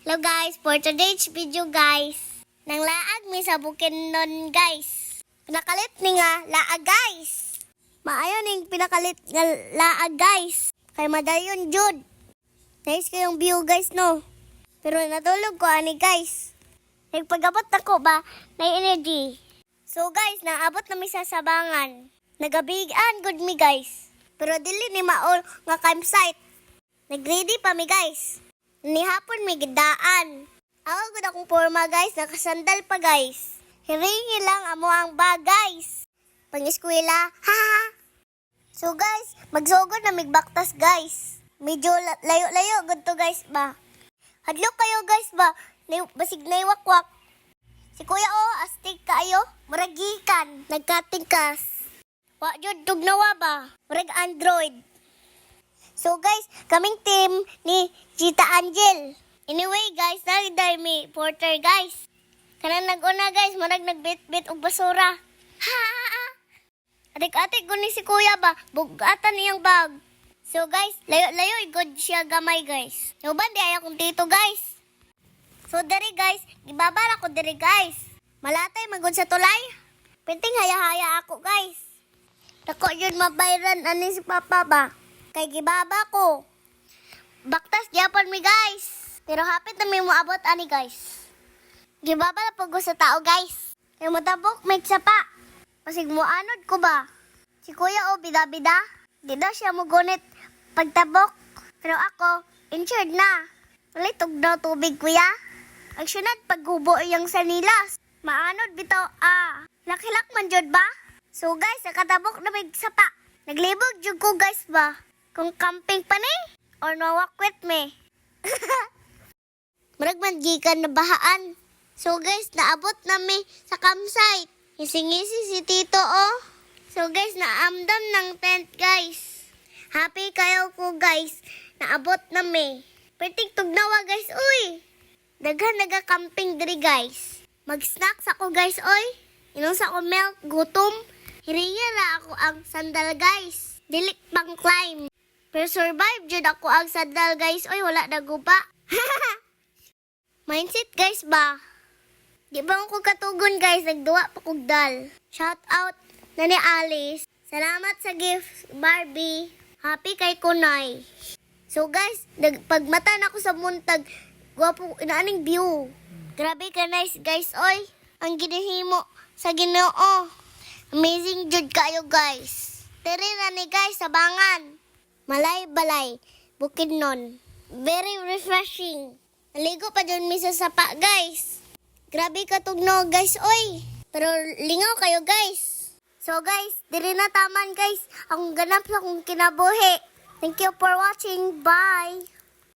Hello guys, for today's video guys, nang laag mi sa Bukidnon guys. Pinakalit ni nga laag guys. Maayo ning pinakalit nga laag guys. Kay madayon jud. Nice kayong view guys no. Pero natulog ko ani guys. Nagpagabot ako ba na energy. So guys, naabot na mi sa sabangan. Nagabigan good mi guys. Pero dili ni maol nga campsite. Nagready pa mi guys. Ni hapon may gidaan. Ako gud akong forma guys, nakasandal pa guys. Hiringi lang amo ang bag guys. Pang-eskwela, ha. So guys, magsugod na migbaktas guys. Medyo layo-layo gud to guys ba. Hadlok kayo guys ba, basig naiwakwak. Si kuya astig kaayo, maragikan, nagkatingkas. Wa jud tugnawa ba, murag Android. So guys, kaming team ni Chita Angel. Anyway guys, nagday mi porter guys. Kanang nag-una guys, marag nagbit-bit og basura. Ha! Atik-atik ko ni si kuya ba, bugatan niyang bag. So guys, layo-layo good siya gamay guys. Nuban di ayaw kong tito guys. So diri guys, gibabara ko diri guys. Malatay magod sa tulay. Pinting haya-haya ako guys. Dako yun mabayran ani si papa ba. Kay gibaba ko. Baktas gyapon mi guys. Pero hapit na mi moabot ani guys. Gibaba na pag sa tao guys. Kay motabok may sapa. Pasig mo anod ko ba. Si kuya bida-bida. Di daw siya mo gunit pagtabok. Pero ako, insured na. Walitog daw tubig kuya. Ang sunod paggubo iyang sanilas. Maanod bitaw Lakilak man jud ba? So guys, nakatabok na may sapa. Naglibog jud ko guys ba? Kung camping pa ni? Or nawakwit me? Marag man gikan na bahaan. So guys, naabot na mi sa campsite. Ngisi-ngisi si tito So guys, naamdam ng tent guys. Happy kayo ko guys. Naabot na mi. Perting tugnawa guys, uy. Daghan naga-camping diri guys. Mag-snacks ako guys, oy. Inom sa ako milk, gutom. Hiringa na ako ang sandal guys. Dilik pang climb. Pero survive jud ako ang sandal guys, oy. Wala na guba. Mindset guys ba? Di ba ako katugon guys, nagduwa pa kog dal. Shout out na ni Alice. Salamat sa gift, Barbie. Happy kay Kunay. So guys, pagmatan ako sa muntag, gwapo inaaning view. Grabe ka nice guys, oy. Ang ginahimo sa Ginoo. Amazing jud kayo guys. Tiri na ni guys, sabangan. Malay-balay, Bukidnon. Very refreshing. Naligo pa dyan mi sa sapa guys. Grabe katugno guys, oy. Pero lingaw kayo guys. So guys, diri na taman guys. Ang ganap sa akong kinabuhi. Thank you for watching. Bye!